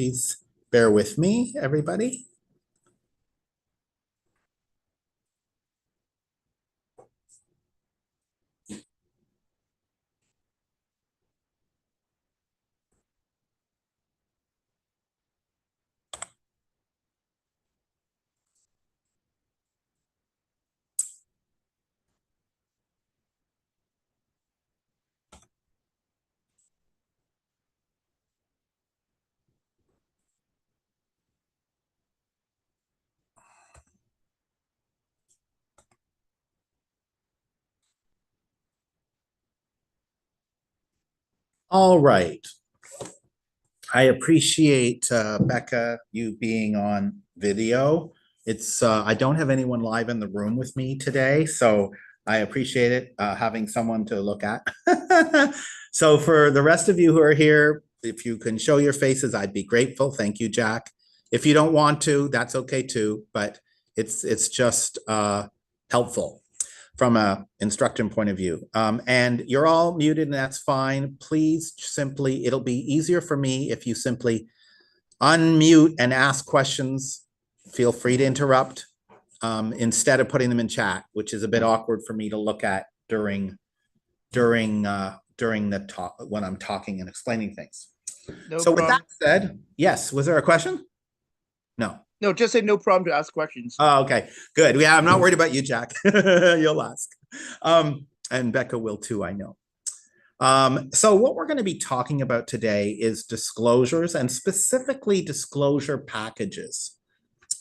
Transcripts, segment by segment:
Please bear with me, everybody. All right. I appreciate Becca, you being on video. It's I don't have anyone live in the room with me today, so I appreciate it having someone to look at. So for the rest of you who are here, if you can show your faces, I'd be grateful. Thank you, Jack. If you don't want to, that's okay too, but it's just helpful from a instructor point of view. And you're all muted and that's fine. Please simply, it'll be easier for me if you simply unmute and ask questions. Feel free to interrupt instead of putting them in chat, which is a bit awkward for me to look at during the talk when I'm talking and explaining things. No so problem. With that said, yes, was there a question? No. No, just say no problem to ask questions. Oh, okay, good. Yeah, I'm not worried about you, Jack. You'll ask. And Becca will too, I know. So what we're going to be talking about today is disclosures and specifically disclosure packages.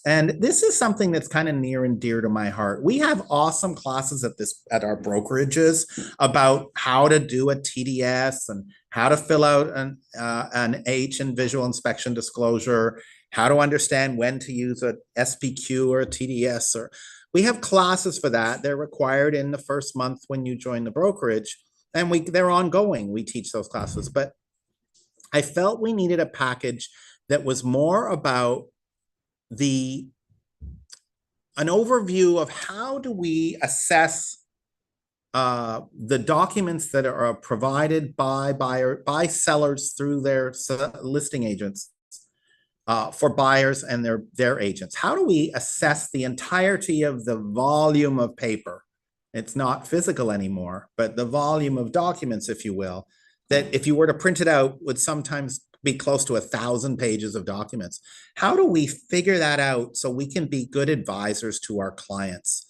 And this is something that's kind of near and dear to my heart. We have awesome classes at our brokerages about how to do a TDS and how to fill out an H and visual inspection disclosure, how to understand when to use a SPQ or a TDS. Or we have classes for that. They're required in the first month when you join the brokerage, and they're ongoing. We teach those classes, but I felt we needed a package that was more about an overview of how do we assess the documents that are provided by sellers through their listing agents for buyers and their agents. How do we assess the entirety of the volume of paper? It's not physical anymore, but the volume of documents, if you will, that if you were to print it out would sometimes be close to 1,000 pages of documents. How do we figure that out so we can be good advisors to our clients?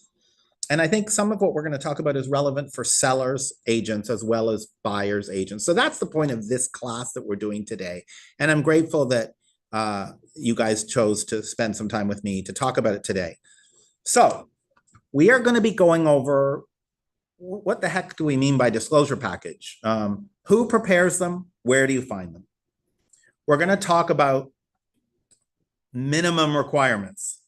And I think some of what we're going to talk about is relevant for sellers, agents, as well as buyers, agents. So that's the point of this class that we're doing today. And I'm grateful that you guys chose to spend some time with me to talk about it today. So we are going to be going over what the heck do we mean by disclosure package? Who prepares them? Where do you find them? We're going to talk about minimum requirements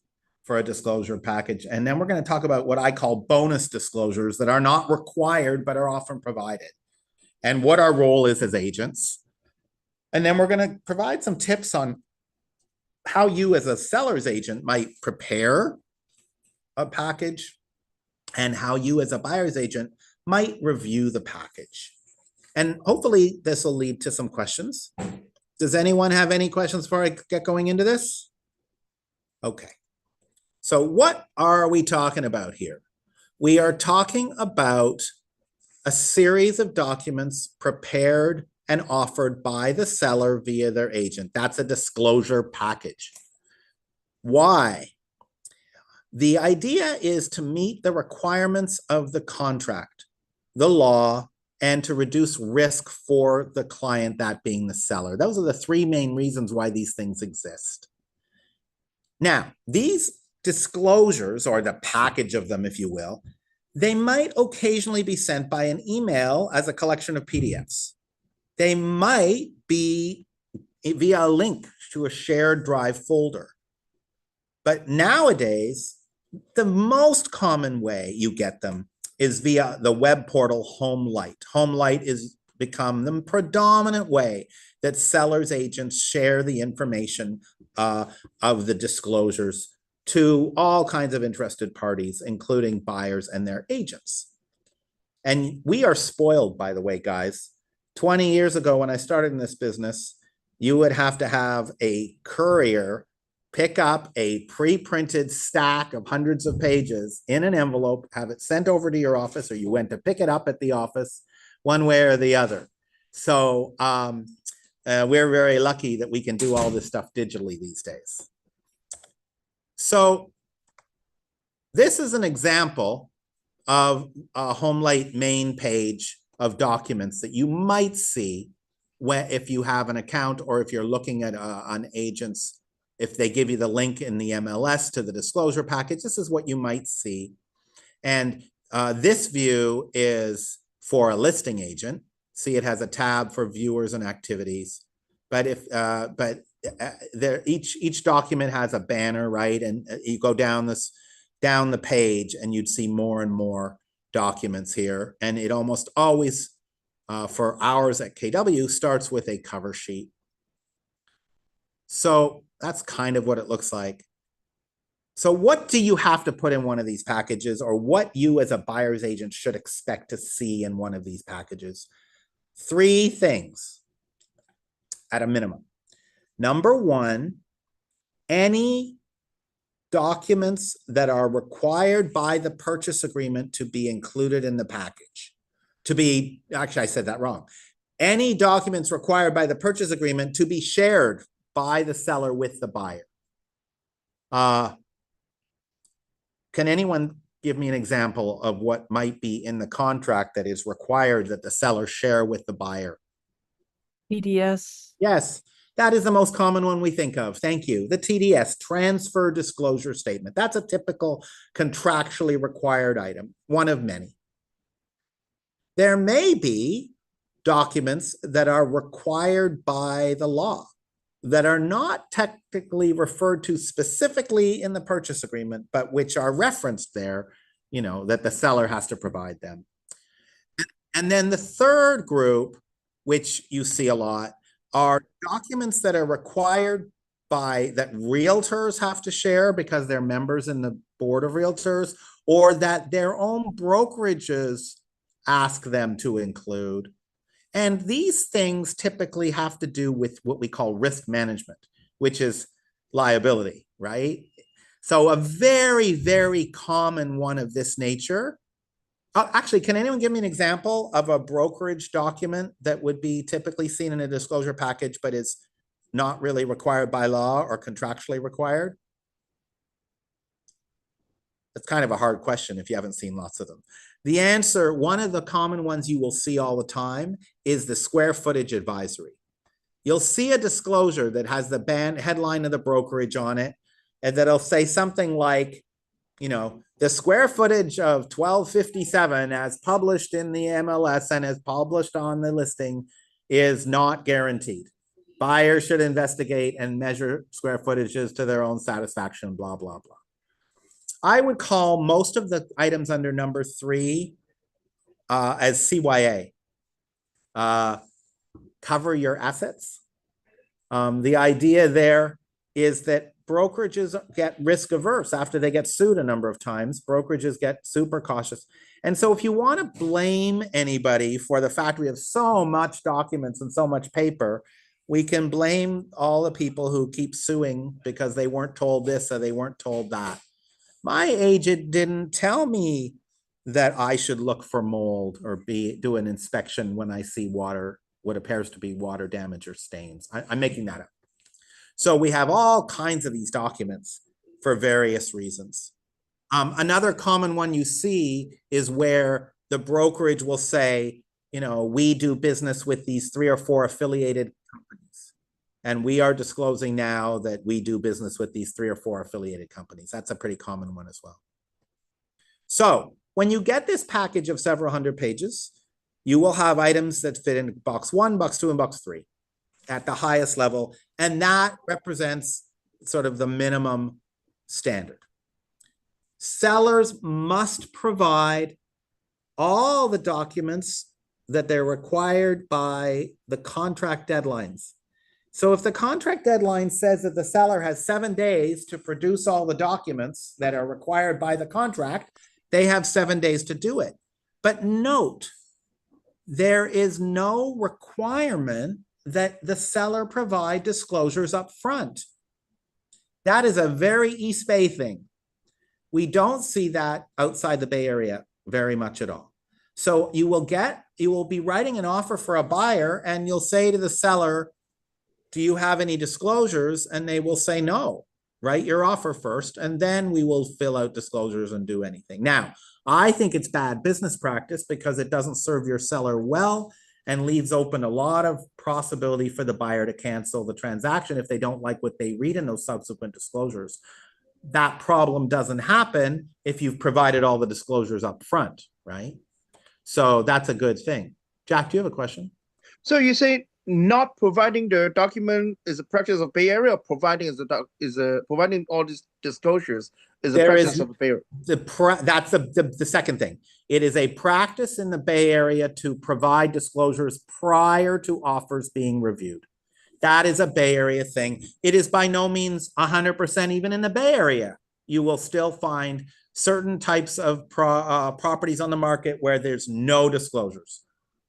for a disclosure package. And then we're going to talk about what I call bonus disclosures that are not required, but are often provided, and what our role is as agents. And then we're going to provide some tips on how you as a seller's agent might prepare a package and how you as a buyer's agent might review the package. And hopefully this will lead to some questions. Does anyone have any questions before I get going into this? Okay. So what are we talking about here? We are talking about a series of documents prepared and offered by the seller via their agent. That's a disclosure package. Why? The idea is to meet the requirements of the contract, the law, and to reduce risk for the client, that being the seller. Those are the three main reasons why these things exist. Now, these disclosures, or the package of them, if you will, they might occasionally be sent by an email as a collection of PDFs. They might be via a link to a shared drive folder. But nowadays, the most common way you get them is via the web portal HomeLight. HomeLight has become the predominant way that sellers agents share the information of the disclosures to all kinds of interested parties, including buyers and their agents. And we are spoiled, by the way, guys. 20 years ago, when I started in this business, you would have to have a courier pick up a pre-printed stack of hundreds of pages in an envelope, have it sent over to your office, or you went to pick it up at the office, one way or the other. So we're very lucky that we can do all this stuff digitally these days. So this is an example of a HomeLight main page of documents that you might see if you have an account, or if you're looking at an agent's, if they give you the link in the MLS to the disclosure package. This is what you might see. And this view is for a listing agent. See, it has a tab for viewers and activities. But each document has a banner, right? And you go down the page and you'd see more and more documents here. And it almost always, for ours at KW, starts with a cover sheet. So that's kind of what it looks like. So what do you have to put in one of these packages, or what you as a buyer's agent should expect to see in one of these packages? 3 things at a minimum. Number 1, any documents that are required by the purchase agreement to be included in the package. Actually, I said that wrong. Any documents required by the purchase agreement to be shared by the seller with the buyer. Can anyone give me an example of what might be in the contract that is required that the seller share with the buyer? TDS. Yes, that is the most common one we think of. Thank you. The TDS, transfer disclosure statement. That's a typical contractually required item, one of many. There may be documents that are required by the law that are not technically referred to specifically in the purchase agreement, but which are referenced there, that the seller has to provide them. And then the third group, which you see a lot, are documents that are required that realtors have to share because they're members in the board of realtors, or that their own brokerages ask them to include. And these things typically have to do with what we call risk management, which is liability, right? So a very, very common one of this nature. Actually, can anyone give me an example of a brokerage document that would be typically seen in a disclosure package, but is not really required by law or contractually required? It's kind of a hard question if you haven't seen lots of them. The answer, one of the common ones you will see all the time, is the square footage advisory. You'll see a disclosure that has the headline of the brokerage on it, and that'll say something like, the square footage of 1257 as published in the MLS and as published on the listing is not guaranteed. Buyers should investigate and measure square footages to their own satisfaction, blah, blah, blah. I would call most of the items under number 3 as CYA. Cover your assets. The idea there is that brokerages get risk averse after they get sued a number of times. Brokerages get super cautious. And so if you want to blame anybody for the fact we have so much documents and so much paper, we can blame all the people who keep suing because they weren't told this or they weren't told that. My agent didn't tell me that I should look for mold or do an inspection when I see what appears to be water damage or stains. I'm making that up. So we have all kinds of these documents for various reasons. Another common one you see is where the brokerage will say, we do business with these 3 or 4 affiliated companies. And we are disclosing now that we do business with these 3 or 4 affiliated companies. That's a pretty common one as well. So when you get this package of several hundred pages, you will have items that fit in box 1, box 2, and box 3 at the highest level. And that represents sort of the minimum standard. Sellers must provide all the documents that they're required by the contract deadlines. So if the contract deadline says that the seller has 7 days to produce all the documents that are required by the contract, they have 7 days to do it. But note, there is no requirement that the seller provide disclosures up front. That is a very East Bay thing. We don't see that outside the Bay Area very much at all. So you will be writing an offer for a buyer and you'll say to the seller, do you have any disclosures? And they will say no. Write your offer first, and then we will fill out disclosures and do anything. Now, I think it's bad business practice because it doesn't serve your seller well and leaves open a lot of possibility for the buyer to cancel the transaction if they don't like what they read in those subsequent disclosures. That problem doesn't happen if you've provided all the disclosures up front, right? So that's a good thing. Jack, do you have a question? So you say not providing the document is a practice of Bay Area, or providing providing all these disclosures is a There practice is of Bay Area? That's the second thing. It is a practice in the Bay Area to provide disclosures prior to offers being reviewed. That is a Bay Area thing. It is by no means 100% even in the Bay Area. You will still find certain types of properties on the market where there's no disclosures,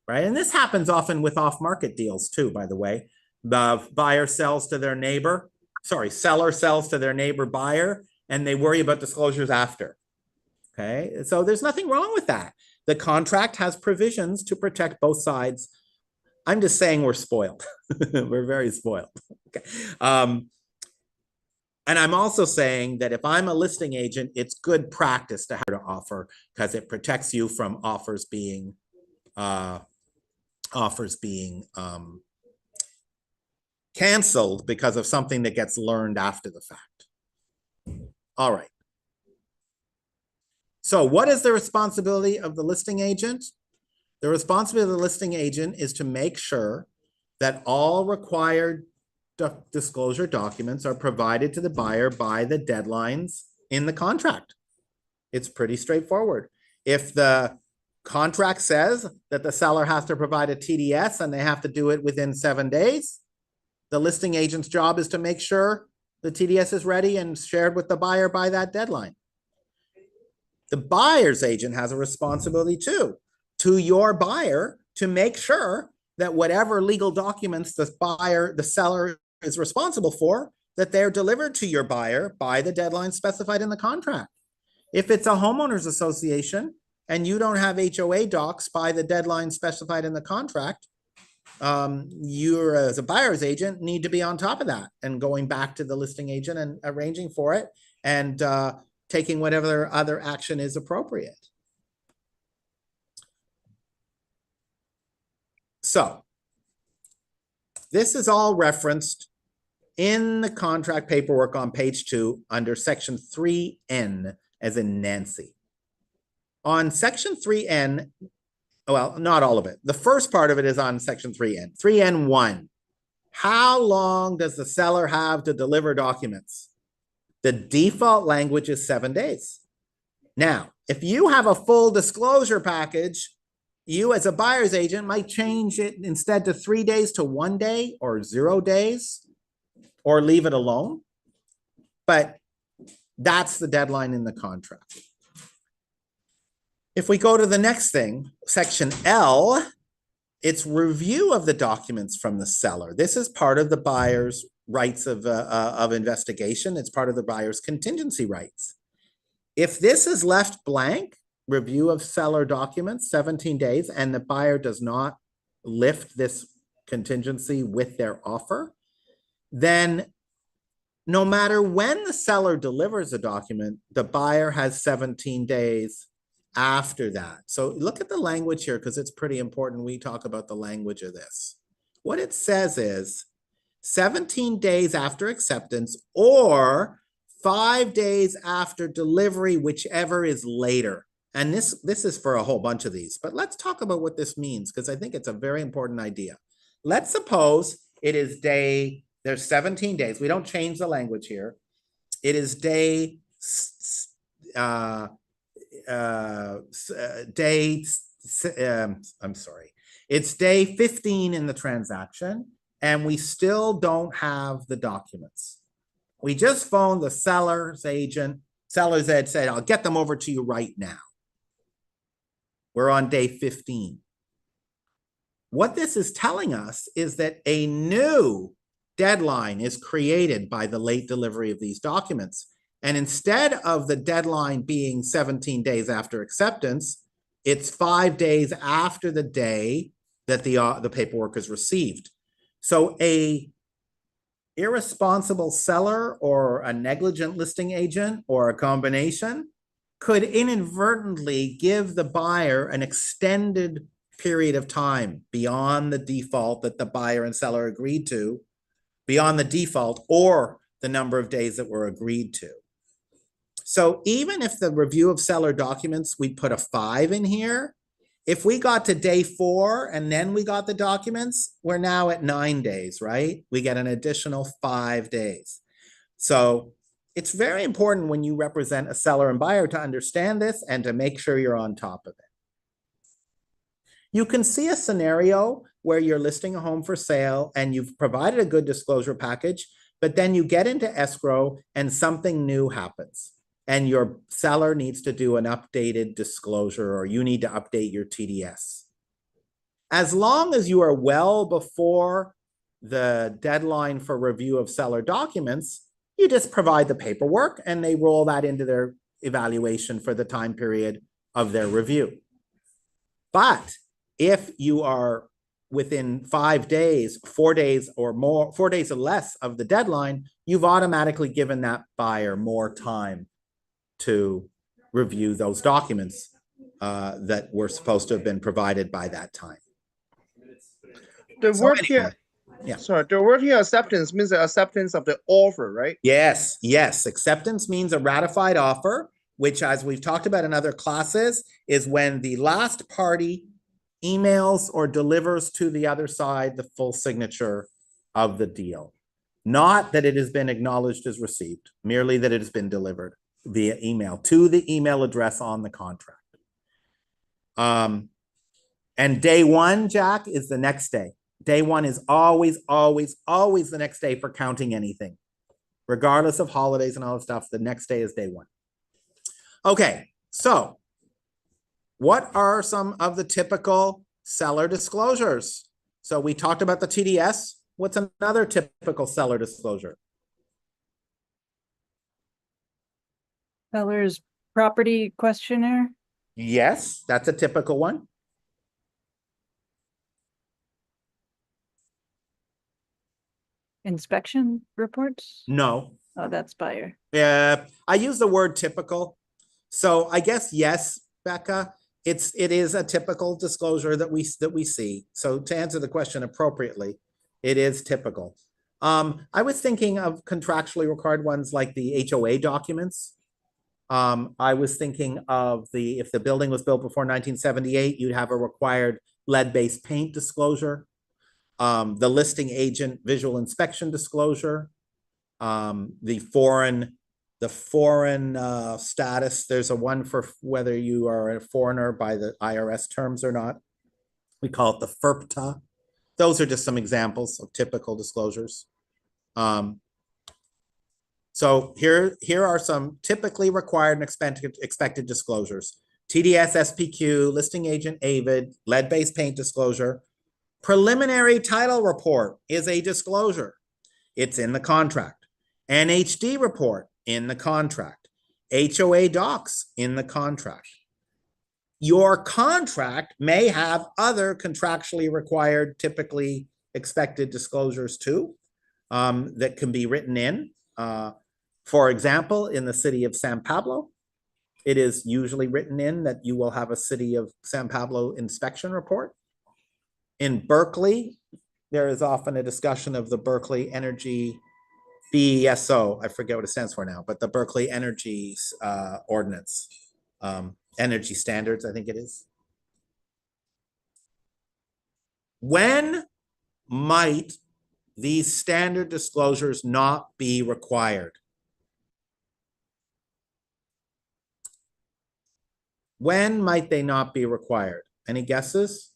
right? And this happens often with off-market deals too, by the way. The buyer sells to their neighbor, seller sells to their neighbor buyer, and they worry about disclosures after. Okay, so there's nothing wrong with that. The contract has provisions to protect both sides. I'm just saying we're spoiled. We're very spoiled. Okay. And I'm also saying that if I'm a listing agent, it's good practice to have to offer because it protects you from offers being canceled because of something that gets learned after the fact. All right. So what is the responsibility of the listing agent? The responsibility of the listing agent is to make sure that all required disclosure documents are provided to the buyer by the deadlines in the contract. It's pretty straightforward. If the contract says that the seller has to provide a TDS and they have to do it within 7 days, the listing agent's job is to make sure the TDS is ready and shared with the buyer by that deadline. The buyer's agent has a responsibility too, to your buyer, to make sure that whatever legal documents the seller is responsible for, that they're delivered to your buyer by the deadline specified in the contract. If it's a homeowners association and you don't have HOA docs by the deadline specified in the contract, you as a buyer's agent need to be on top of that and going back to the listing agent and arranging for it and taking whatever other action is appropriate. So this is all referenced in the contract paperwork on page 2 under section 3N as in Nancy. On section 3N, well, not all of it. The first part of it is on section 3N. 3N1, how long does the seller have to deliver documents? The default language is 7 days. Now, if you have a full disclosure package, you as a buyer's agent might change it instead to 3 days to 1 day or 0 days or leave it alone. But that's the deadline in the contract. If we go to the next thing, section L, it's review of the documents from the seller. This is part of the buyer's rights of investigation. It's part of the buyer's contingency rights. If this is left blank, review of seller documents, 17 days, and the buyer does not lift this contingency with their offer, then no matter when the seller delivers a document, the buyer has 17 days after that. So look at the language here because it's pretty important we talk about the language of this. What it says is 17 days after acceptance or 5 days after delivery, whichever is later. And this is for a whole bunch of these, but let's talk about what this means because I think it's a very important idea. Let's suppose it is there's 17 days. We don't change the language here. It is it's day 15 in the transaction and we still don't have the documents. We just phoned the seller's agent. Seller's ed said, I'll get them over to you right now. We're on day 15. what this is telling us is that a new deadline is created by the late delivery of these documents. And instead of the deadline being 17 days after acceptance, it's 5 days after the day that the paperwork is received. So a irresponsible seller or a negligent listing agent or a combination could inadvertently give the buyer an extended period of time beyond the default that the buyer and seller agreed to, beyond the default or the number of days that were agreed to. So even if the review of seller documents, we put a 5 in here, if we got to day 4 and then we got the documents, we're now at 9 days, right? We get an additional 5 days. So it's very important when you represent a seller and buyer to understand this and to make sure you're on top of it. You can see a scenario where you're listing a home for sale and you've provided a good disclosure package, but then you get into escrow and something new happens and your seller needs to do an updated disclosure or you need to update your TDS. As long as you are well before the deadline for review of seller documents, you just provide the paperwork and they roll that into their evaluation for the time period of their review. But if you are within 5 days, 4 days or more, 4 days or less of the deadline, you've automatically given that buyer more time to review those documents that were supposed to have been provided by that time. The So word anyway, here, yeah. sorry, the word here acceptance means the acceptance of the offer, right? Yes, yes. Acceptance means a ratified offer, which, as we've talked about in other classes, is when the last party emails or delivers to the other side the full signature of the deal. Not that it has been acknowledged as received, merely that it has been delivered via email to the email address on the contract. And day 1, Jack, is the next day. Day 1 is always, always, always the next day for counting anything. Regardless of holidays and all that stuff, the next day is day 1. Okay, so what are some of the typical seller disclosures? So we talked about the TDS. What's another typical seller disclosure? Seller's property questionnaire. Yes, that's a typical one. Inspection reports. No. Oh, that's buyer. Yeah, I use the word typical. So I guess yes, Becca, it is a typical disclosure that we see. So to answer the question appropriately, it is typical. I was thinking of contractually required ones like the HOA documents. I was thinking of if the building was built before 1978, you'd have a required lead-based paint disclosure. The listing agent visual inspection disclosure. The foreign status. There's a one for whether you are a foreigner by the IRS terms or not. We call it the FIRPTA. Those are just some examples of typical disclosures. So here are some typically required and expected disclosures. TDS, SPQ, listing agent AVID, lead-based paint disclosure. Preliminary title report is a disclosure. It's in the contract. NHD report in the contract. HOA docs in the contract. Your contract may have other contractually required, typically expected disclosures too, that can be written in. For example, in the city of San Pablo, it is usually written in that you will have a city of San Pablo inspection report. In Berkeley, there is often a discussion of the Berkeley Energy BESO, I forget what it stands for now, but the Berkeley Energy Ordinance, Energy Standards, I think it is. When might these standard disclosures not be required? When might they not be required? Any guesses?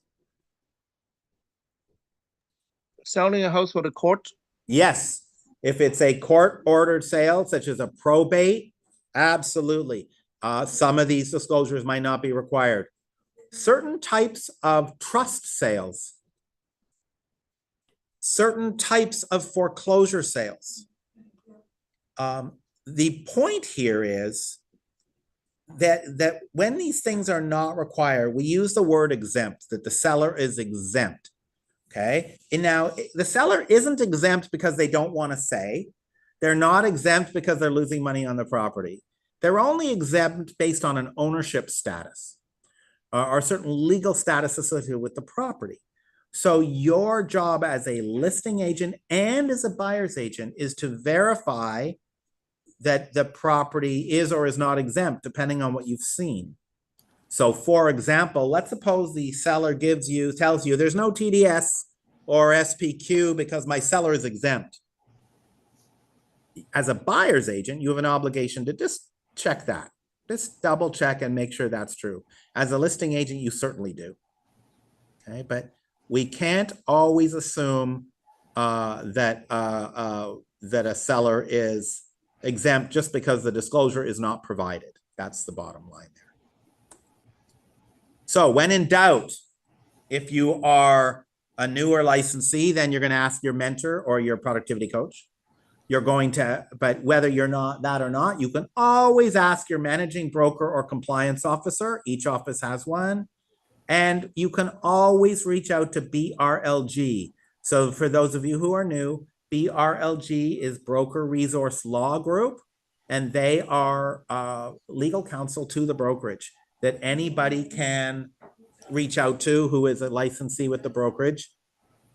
Selling a house for the court. Yes. If it's a court-ordered sale, such as a probate, absolutely. Some of these disclosures might not be required. Certain types of trust sales certain types of foreclosure sales. The point here is that when these things are not required, we use the word exempt, that the seller is exempt. Okay. And now the seller isn't exempt because they don't want to say. They're not exempt because they're losing money on the property. They're only exempt based on an ownership status or certain legal status associated with the property. So your job as a listing agent and as a buyer's agent is to verify that the property is or is not exempt, depending on what you've seen. So for example, let's suppose the seller tells you there's no TDS or SPQ because my seller is exempt. As a buyer's agent, you have an obligation to just check that. Just double check and make sure that's true. As a listing agent, you certainly do. Okay, but we can't always assume that a seller is exempt just because the disclosure is not provided. That's the bottom line there. So when in doubt, if you are a newer licensee, then you're going to ask your mentor or your productivity coach. You're going to, but whether you're not that or not, you can always ask your managing broker or compliance officer. Each office has one. And you can always reach out to BRLG. So for those of you who are new, BRLG is Broker Resource Law Group, and they are legal counsel to the brokerage that anybody can reach out to who is a licensee with the brokerage.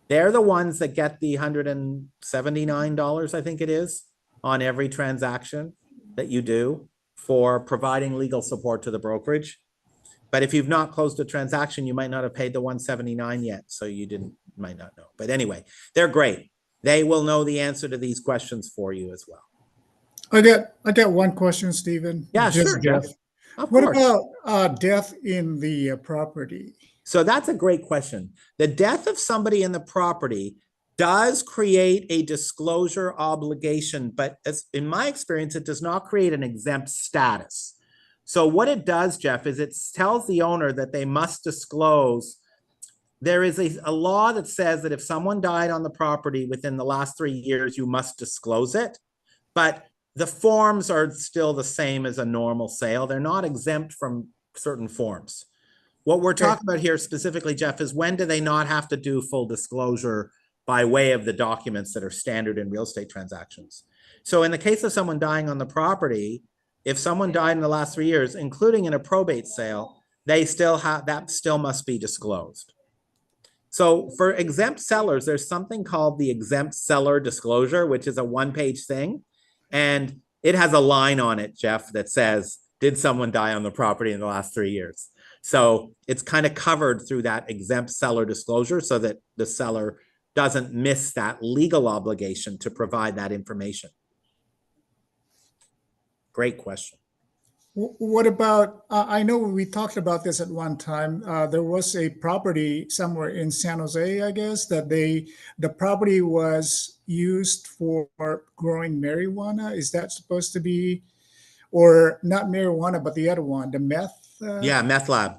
They're the ones that get the $179, I think it is, on every transaction that you do for providing legal support to the brokerage. But if you've not closed a transaction, you might not have paid the $179 yet, so you might not know. But anyway, they're great. They will know the answer to these questions for you as well. I got one question, Stephen. Yeah, Just sure, Jeff. Of What course. about death in the property? So that's a great question. The death of somebody in the property does create a disclosure obligation, but as in my experience, it does not create an exempt status. So what it does, Jeff, is it tells the owner that they must disclose. There is a law that says that if someone died on the property within the last 3 years, you must disclose it. But the forms are still the same as a normal sale. They're not exempt from certain forms. What we're talking about here specifically, Jeff, is when do they not have to do full disclosure by way of the documents that are standard in real estate transactions? So in the case of someone dying on the property, if someone died in the last 3 years, including in a probate sale, they still have, that still must be disclosed. So for exempt sellers, there's something called the exempt seller disclosure, which is a one-page thing. And it has a line on it, Jeff, that says, did someone die on the property in the last 3 years? So it's kind of covered through that exempt seller disclosure so that the seller doesn't miss that legal obligation to provide that information. Great question. What about, I know we talked about this at one time. There was a property somewhere in San Jose, I guess, that the property was used for growing marijuana. Is that supposed to be, or not marijuana, but the other one, the meth? Yeah, meth lab.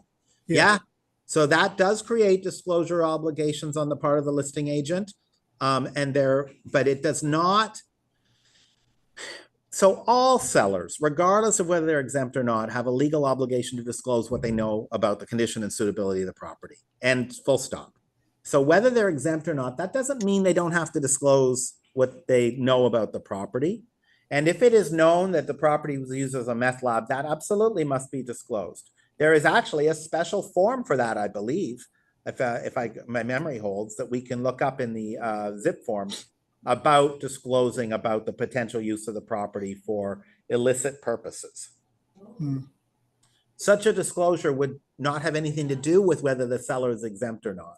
Yeah. So that does create disclosure obligations on the part of the listing agent. But it does not. So all sellers, regardless of whether they're exempt or not, have a legal obligation to disclose what they know about the condition and suitability of the property, and full stop. So whether they're exempt or not, that doesn't mean they don't have to disclose what they know about the property. And if it is known that the property was used as a meth lab, that absolutely must be disclosed. There is actually a special form for that, I believe, if my memory holds, that we can look up in the zip forms about disclosing about the potential use of the property for illicit purposes. Such a disclosure would not have anything to do with whether the seller is exempt or not,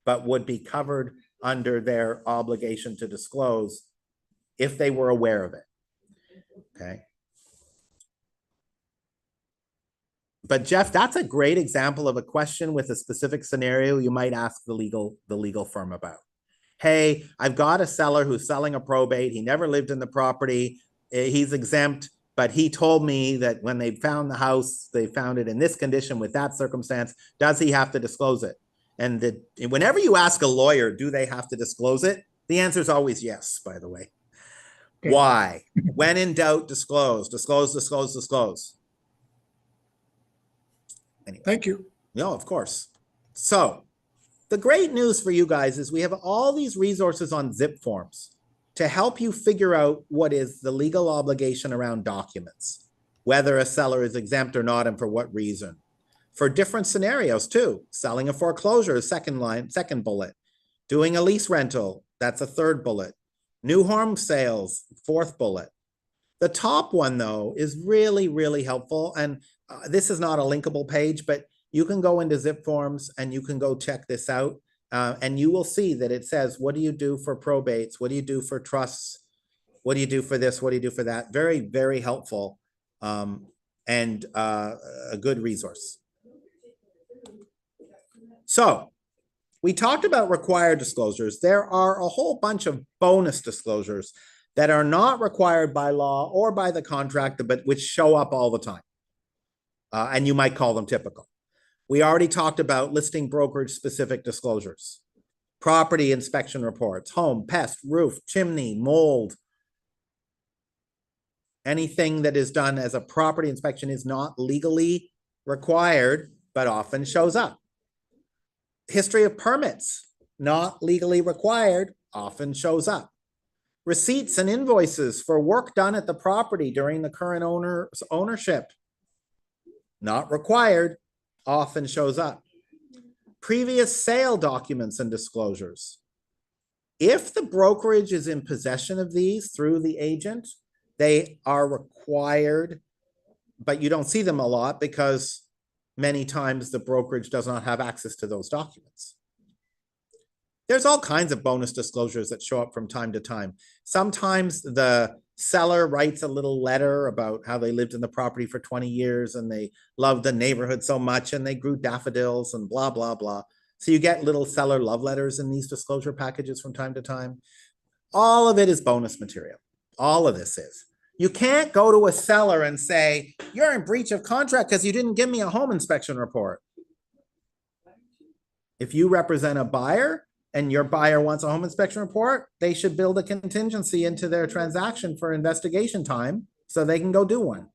but would be covered under their obligation to disclose if they were aware of it. Okay. But Jeff, that's a great example of a question with a specific scenario you might ask the legal firm about. Hey, I've got a seller who's selling a probate. He never lived in the property. He's exempt, but he told me that when they found the house, they found it in this condition with that circumstance. Does he have to disclose it? And whenever you ask a lawyer, do they have to disclose it? The answer is always yes, by the way. Okay. Why? When in doubt, disclose, disclose, disclose, disclose. Anyway. Thank you. No, of course. So the great news for you guys is we have all these resources on zip forms to help you figure out what is the legal obligation around documents, whether a seller is exempt or not and for what reason. For different scenarios too, selling a foreclosure is second bullet, doing a lease rental, that's a third bullet, new home sales, fourth bullet. The top one though is really, really helpful. And this is not a linkable page, but you can go into zip forms and you can go check this out. And you will see that it says, what do you do for probates? What do you do for trusts? What do you do for this? What do you do for that? Very, very helpful and a good resource. So we talked about required disclosures. There are a whole bunch of bonus disclosures that are not required by law or by the contract, but which show up all the time. And you might call them typical. We already talked about listing brokerage specific disclosures, property inspection reports, home, pest, roof, chimney, mold. Anything that is done as a property inspection is not legally required, but often shows up. History of permits, not legally required, often shows up. Receipts and invoices for work done at the property during the current owner's ownership, not required, often shows up. Previous sale documents and disclosures. If the brokerage is in possession of these through the agent, they are required, but you don't see them a lot because many times the brokerage does not have access to those documents. There's all kinds of bonus disclosures that show up from time to time. Sometimes the seller writes a little letter about how they lived in the property for 20 years and they loved the neighborhood so much and they grew daffodils and blah, blah, blah. So you get little seller love letters in these disclosure packages from time to time. All of it is bonus material. All of this is. You can't go to a seller and say, you're in breach of contract because you didn't give me a home inspection report. If you represent a buyer and your buyer wants a home inspection report, they should build a contingency into their transaction for investigation time so they can go do one.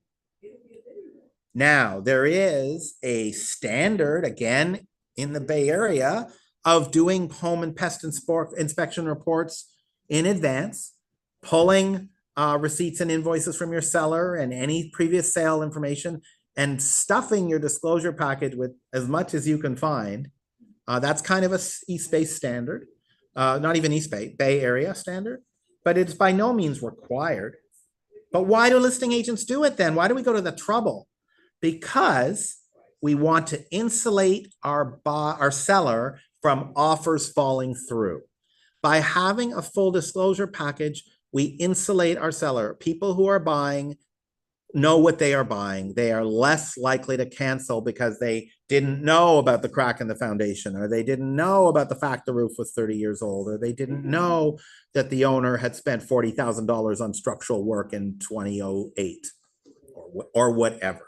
Now, there is a standard, again, in the Bay Area of doing home and pest inspection reports in advance, pulling receipts and invoices from your seller and any previous sale information and stuffing your disclosure package with as much as you can find. That's kind of a East Bay standard, not even East Bay, Bay Area standard, but it's by no means required. But why do listing agents do it then? Why do we go to the trouble? Because we want to insulate our seller from offers falling through. By having a full disclosure package, we insulate our seller. People who are buying know what they are buying. They are less likely to cancel because they didn't know about the crack in the foundation, or they didn't know about the fact the roof was 30 years old, or they didn't know that the owner had spent $40,000 on structural work in 2008 or whatever.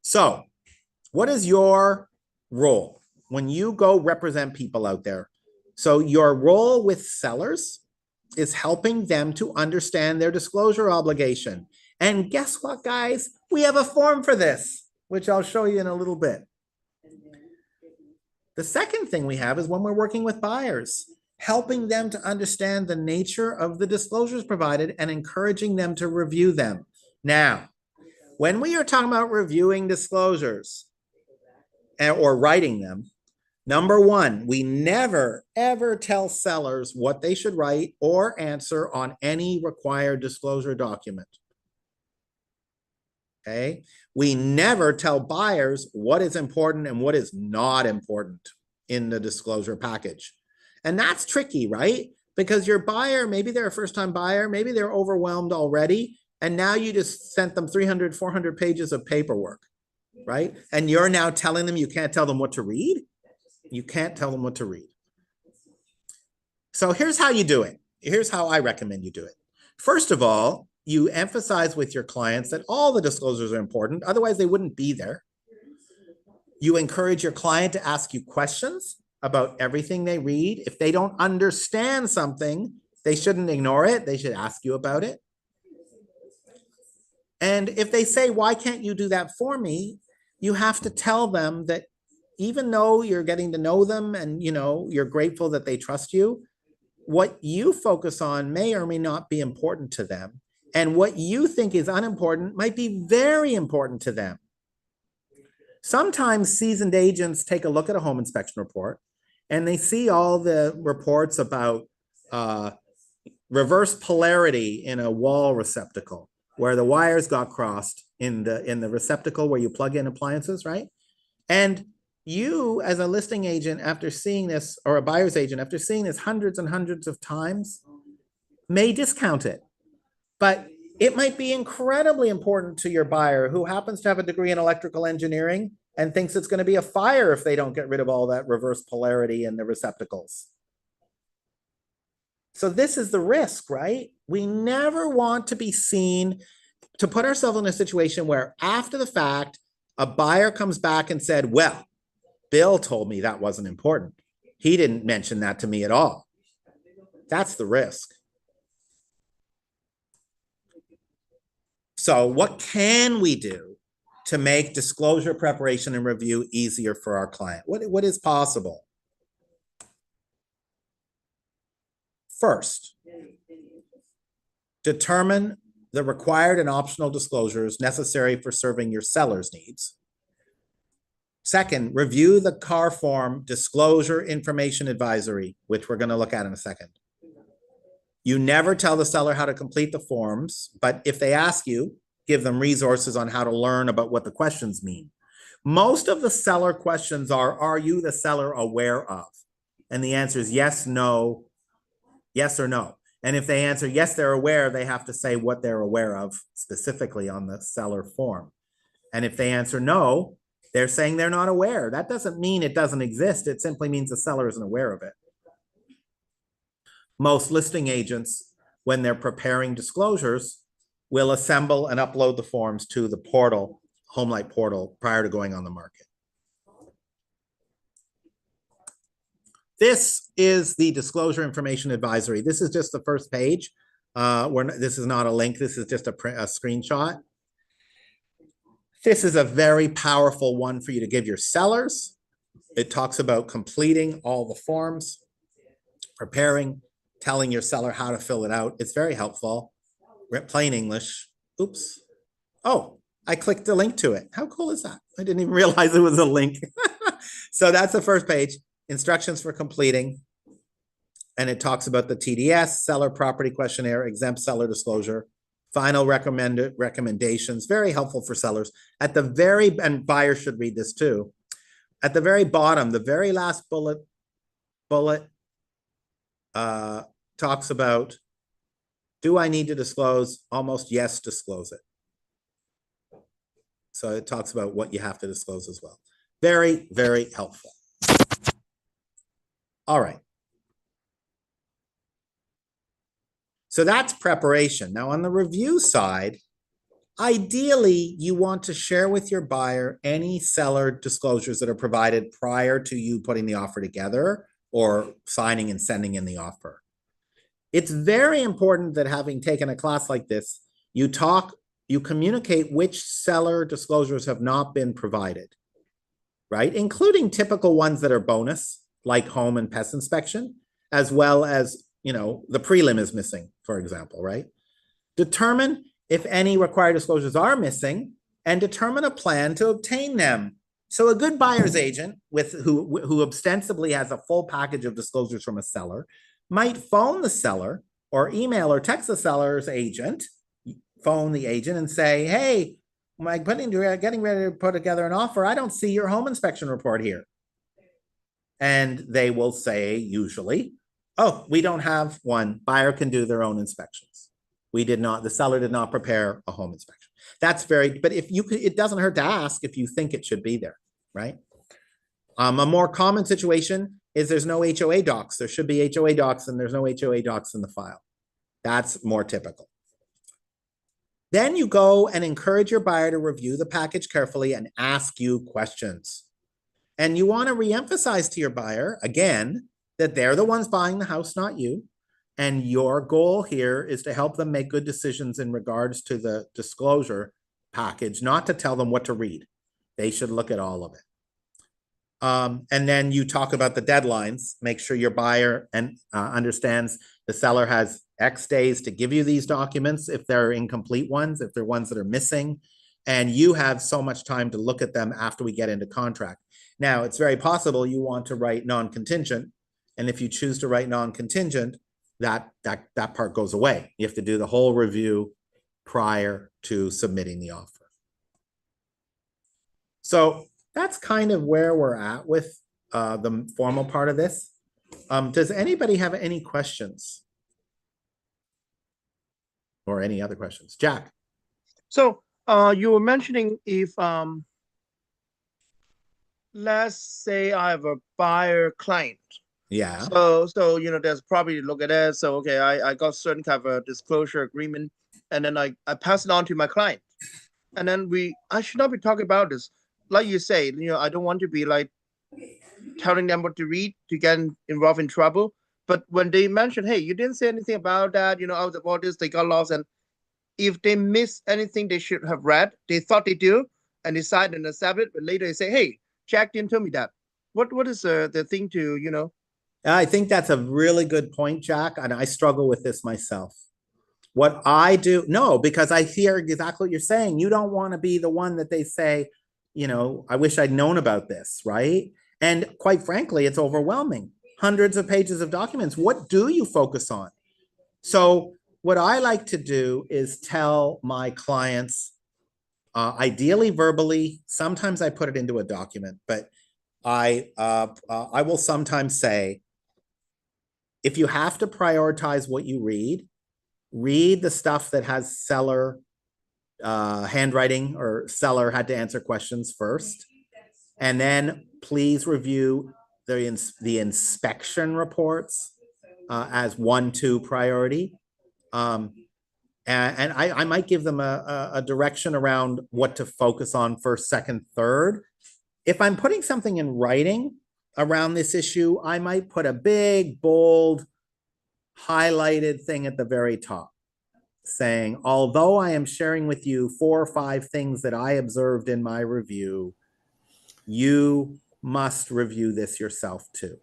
So what is your role when you go represent people out there? So your role with sellers is helping them to understand their disclosure obligation. And guess what, guys? We have a form for this, which I'll show you in a little bit. The second thing we have is when we're working with buyers, helping them to understand the nature of the disclosures provided and encouraging them to review them. Now, when we are talking about reviewing disclosures or writing them, number one, we never, ever tell sellers what they should write or answer on any required disclosure document. Okay? We never tell buyers what is important and what is not important in the disclosure package. And that's tricky, right? Because your buyer, maybe they're a first-time buyer, maybe they're overwhelmed already, and now you just sent them 300, 400 pages of paperwork, right? And you're now telling them you can't tell them what to read? You can't tell them what to read. So here's how you do it. Here's how I recommend you do it. First of all, you emphasize with your clients that all the disclosures are important. Otherwise, they wouldn't be there. You encourage your client to ask you questions about everything they read. If they don't understand something, they shouldn't ignore it. They should ask you about it. And if they say, why can't you do that for me? You have to tell them that even though you're getting to know them and you're grateful that they trust you, what you focus on may or may not be important to them. And what you think is unimportant might be very important to them. Sometimes seasoned agents take a look at a home inspection report and they see all the reports about reverse polarity in a wall receptacle where the wires got crossed in the receptacle where you plug in appliances, right? And you, as a listing agent, after seeing this, or a buyer's agent, after seeing this hundreds and hundreds of times, may discount it. But it might be incredibly important to your buyer who happens to have a degree in electrical engineering and thinks it's going to be a fire if they don't get rid of all that reverse polarity in the receptacles. So this is the risk, right? We never want to be seen to put ourselves in a situation where after the fact, a buyer comes back and said, well, Bill told me that wasn't important. He didn't mention that to me at all. That's the risk. So what can we do to make disclosure preparation and review easier for our client? What is possible? First, determine the required and optional disclosures necessary for serving your seller's needs. Second, review the CAR form disclosure information advisory, which we're going to look at in a second. You never tell the seller how to complete the forms, but if they ask you, give them resources on how to learn about what the questions mean. Most of the seller questions are you the seller aware of? And the answer is yes, no, yes or no. And if they answer yes, they're aware, they have to say what they're aware of specifically on the seller form. And if they answer no, they're saying they're not aware. That doesn't mean it doesn't exist. It simply means the seller isn't aware of it. Most listing agents, when they're preparing disclosures, will assemble and upload the forms to the portal, HomeLight portal, prior to going on the market. This is the disclosure information advisory. This is just the first page. This is not a link. This is just a screenshot. This is a very powerful one for you to give your sellers. It talks about completing all the forms, preparing, telling your seller how to fill it out. It's very helpful. Plain English. Oops. Oh, I clicked the link to it. How cool is that? I didn't even realize it was a link. So that's the first page. Instructions for completing. And it talks about the TDS, seller property questionnaire, exempt seller disclosure, final recommendations, very helpful for sellers. At the very, and buyers should read this too. At the very bottom, the very last bullet talks about, do I need to disclose? Almost yes, disclose it. So it talks about what you have to disclose as well. Very, very helpful. All right. So that's preparation. Now on the review side, ideally you want to share with your buyer any seller disclosures that are provided prior to you putting the offer together or signing and sending in the offer. It's very important that having taken a class like this, you communicate which seller disclosures have not been provided, right? Including typical ones that are bonus, like home and pest inspection, as well as, the prelim is missing, for example, right? Determine if any required disclosures are missing and determine a plan to obtain them. So a good buyer's agent who ostensibly has a full package of disclosures from a seller might phone the seller or email or text the seller's agent, phone the agent and say, hey, I'm getting ready to put together an offer. I don't see your home inspection report here. And they will say, usually, oh, we don't have one. Buyer can do their own inspections. The seller did not prepare a home inspection. That's but it doesn't hurt to ask if you think it should be there, right? A more common situation is there's no HOA docs. There should be HOA docs and there's no HOA docs in the file. That's more typical. Then you go and encourage your buyer to review the package carefully and ask you questions. And you want to reemphasize to your buyer, again, that they're the ones buying the house, not you. And your goal here is to help them make good decisions in regards to the disclosure package, not to tell them what to read. They should look at all of it. And then you talk about the deadlines, make sure your buyer understands the seller has X days to give you these documents if they're incomplete ones, if they're ones that are missing, and you have so much time to look at them after we get into contract. Now, it's very possible you want to write non-contingent, and if you choose to write non-contingent, that part goes away. You have to do the whole review prior to submitting the offer. So that's kind of where we're at with the formal part of this. Does anybody have any questions? Or any other questions? Jack? So you were mentioning if let's say I have a buyer client. Yeah. So you know, there's probably look at that. So okay, I got certain kind of a disclosure agreement, and then I pass it on to my client. And then I should not be talking about this. Like you say, you know, I don't want to be like telling them what to read to get involved in trouble. But when they mention, hey, you didn't say anything about that, you know, out of all this, they got lost. And if they miss anything they should have read, they thought they do, and decide and accept it, but later they say, hey, Jack didn't tell me that. What is the thing to, you know? I think that's a really good point, Jack, and I struggle with this myself. What I do, no, because I hear exactly what you're saying. You don't want to be the one that they say, you know, I wish I'd known about this, right? And quite frankly, it's overwhelming. Hundreds of pages of documents. What do you focus on? So what I like to do is tell my clients, ideally verbally, sometimes I put it into a document, but I will sometimes say, if you have to prioritize what you read the stuff that has seller handwriting or seller had to answer questions first. And then please review the inspection reports as 1-2 priority. And I might give them a direction around what to focus on first, second, third. If I'm putting something in writing around this issue, I might put a big, bold, highlighted thing at the very top saying, although I am sharing with you 4 or 5 things that I observed in my review, you must review this yourself too.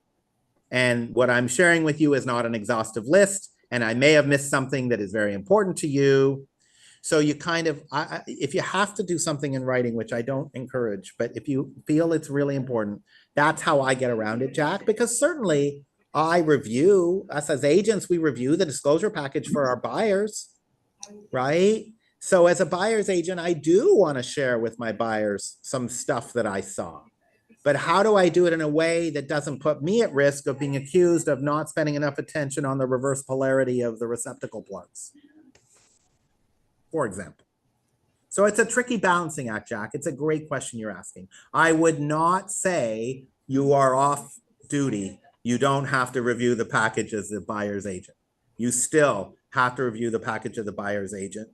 And what I'm sharing with you is not an exhaustive list, and I may have missed something that is very important to you. So you kind of, if you have to do something in writing, which I don't encourage, but if you feel it's really important, that's how I get around it, Jack, because certainly us as agents, we review the disclosure package for our buyers, right? So as a buyer's agent, I do want to share with my buyers some stuff that I saw. But how do I do it in a way that doesn't put me at risk of being accused of not spending enough attention on the reverse polarity of the receptacle plugs, for example? So it's a tricky balancing act, Jack. It's a great question you're asking. I would not say you are off duty. You don't have to review the package as the buyer's agent. You still have to review the package of the buyer's agent,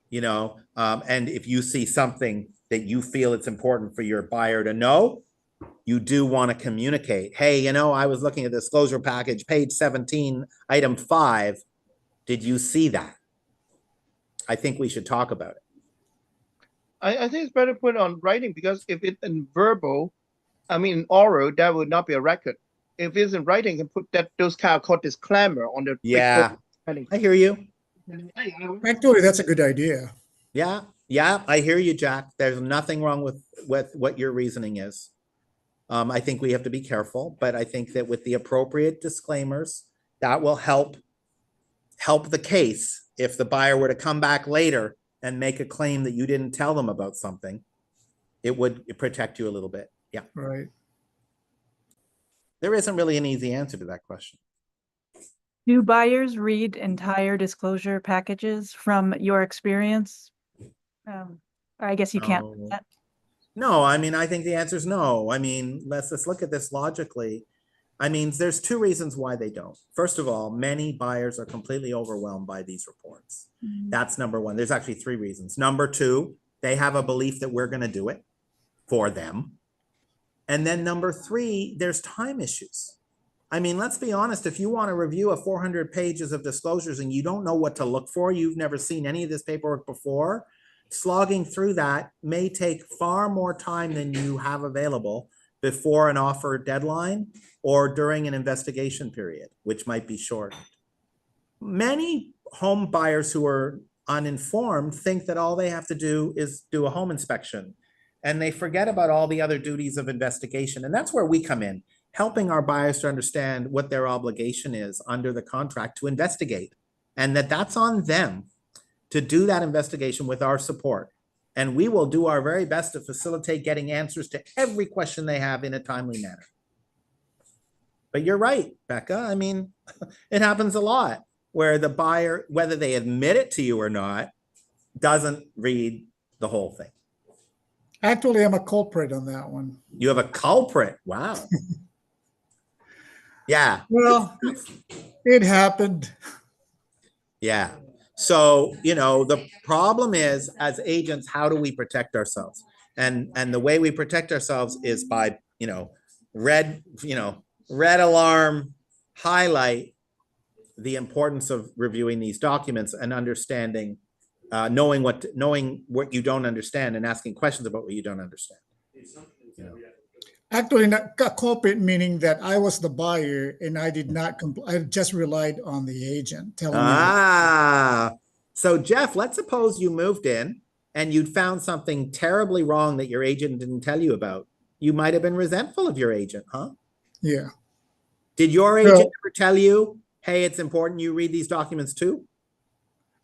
you know, and if you see something that you feel it's important for your buyer to know, you do want to communicate, hey, you know, I was looking at the disclosure package, page 17, item 5. Did you see that? I think we should talk about it. I think it's better put on writing, because if it's in verbal, I mean, in oral, that would not be a record. If it's in writing, you can put those kind of called disclaimer on the. Yeah, I hear you. Actually, that's a good idea. Yeah, I hear you, Jack. There's nothing wrong with what your reasoning is. I think we have to be careful, but I think that with the appropriate disclaimers, that will help the case. If the buyer were to come back later and make a claim that you didn't tell them about something, it would protect you a little bit. Yeah. Right. There isn't really an easy answer to that question. Do buyers read entire disclosure packages from your experience? I guess you can't. No. No, I mean, I think the answer is no. I mean, let's look at this logically. I mean, there's 2 reasons why they don't. First of all, many buyers are completely overwhelmed by these reports. That's number 1. There's actually 3 reasons. Number 2, they have a belief that we're going to do it for them. And then number three, there's time issues. I mean, let's be honest, if you want to review a 400 pages of disclosures and you don't know what to look for, you've never seen any of this paperwork before, slogging through that may take far more time than you have available before an offer deadline or during an investigation period, which might be short. Many home buyers who are uninformed think that all they have to do is do a home inspection, and they forget about all the other duties of investigation. And that's where we come in, helping our buyers to understand what their obligation is under the contract to investigate, and that's on them to do that investigation with our support. And we will do our very best to facilitate getting answers to every question they have in a timely manner. But you're right, Becca. I mean, it happens a lot where the buyer, whether they admit it to you or not, doesn't read the whole thing. Actually, I'm a culprit on that one. You have a culprit. Wow. Yeah. Well, it happened. Yeah. So, the problem is, as agents, how do we protect ourselves? And the way we protect ourselves is by, red alarm, highlight the importance of reviewing these documents and understanding, knowing what you don't understand and asking questions about what you don't understand. Actually, not a culprit, meaning that I was the buyer and I did not I just relied on the agent telling me. So Jeff, let's suppose you moved in and you'd found something terribly wrong that your agent didn't tell you about. You might have been resentful of your agent, huh? Yeah. Did your agent ever tell you, hey, it's important you read these documents too?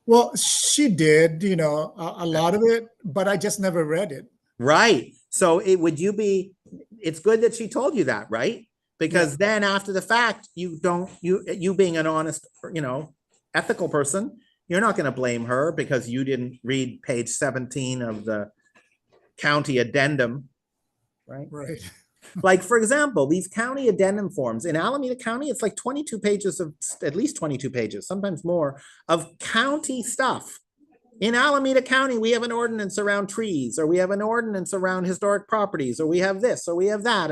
Well, she did, a lot of it, but I just never read it. Right. So it's good that she told you that, right? Because then after the fact, you being an honest, ethical person, you're not going to blame her because you didn't read page 17 of the county addendum, right? Right. Like, for example, these county addendum forms in Alameda County, it's like 22 pages at least 22 pages, sometimes more, of county stuff. In Alameda County, we have an ordinance around trees, or we have an ordinance around historic properties, or we have this, or we have that,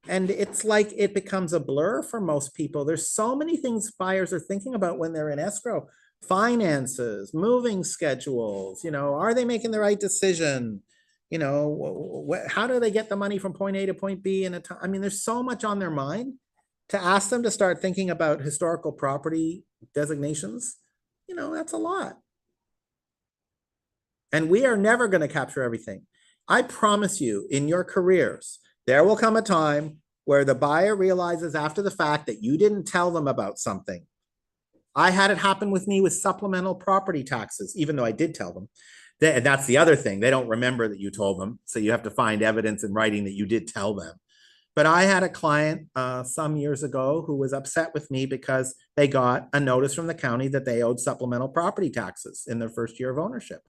and it's like it becomes a blur for most people. There's so many things buyers are thinking about when they're in escrow. Finances, moving schedules, are they making the right decision? How do they get the money from point A to point B in a time? I mean, there's so much on their mind. To ask them to start thinking about historical property designations, that's a lot. And we are never going to capture everything. I promise you, in your careers, there will come a time where the buyer realizes after the fact that you didn't tell them about something. I had it happen with me with supplemental property taxes, even though I did tell them. And that's the other thing. They don't remember that you told them. So you have to find evidence in writing that you did tell them. But I had a client some years ago who was upset with me because they got a notice from the county that they owed supplemental property taxes in their first year of ownership.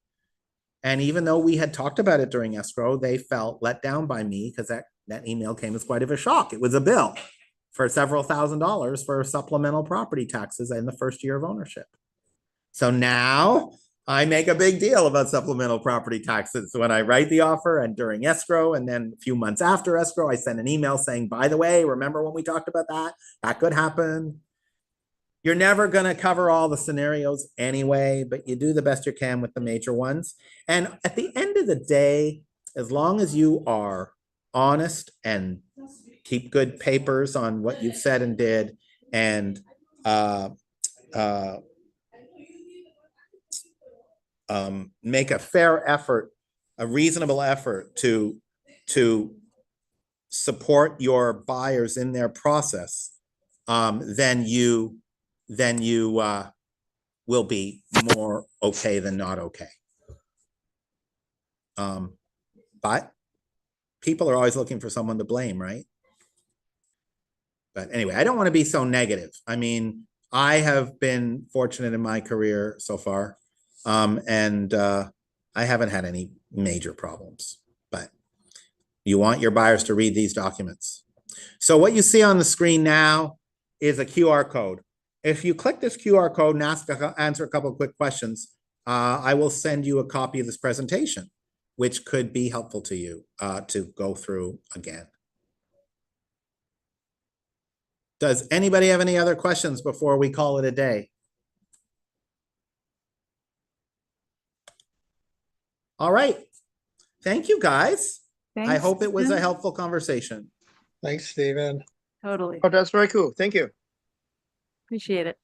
And even though we had talked about it during escrow, they felt let down by me because that email came as quite of a shock. It was a bill for several $1,000s for supplemental property taxes in the first year of ownership. So now I make a big deal about supplemental property taxes when I write the offer and during escrow. And then a few months after escrow, I send an email saying, by the way, remember when we talked about that? That could happen. You're never going to cover all the scenarios anyway, but you do the best you can with the major ones. And at the end of the day, as long as you are honest and keep good papers on what you've said and did, and make a fair effort, a reasonable effort to support your buyers in their process, then you will be more okay than not okay. But people are always looking for someone to blame, right? But anyway, I don't want to be so negative. I mean, I have been fortunate in my career so far, and I haven't had any major problems. But you want your buyers to read these documents. So what you see on the screen now is a QR code. If you click this QR code and answer a couple of quick questions, I will send you a copy of this presentation, which could be helpful to you to go through again. Does anybody have any other questions before we call it a day? All right. Thank you, guys. I Thanks, hope it was a Stephen. helpful conversation. Thanks, Stephen. Totally. Oh, that's very cool. Thank you. Appreciate it.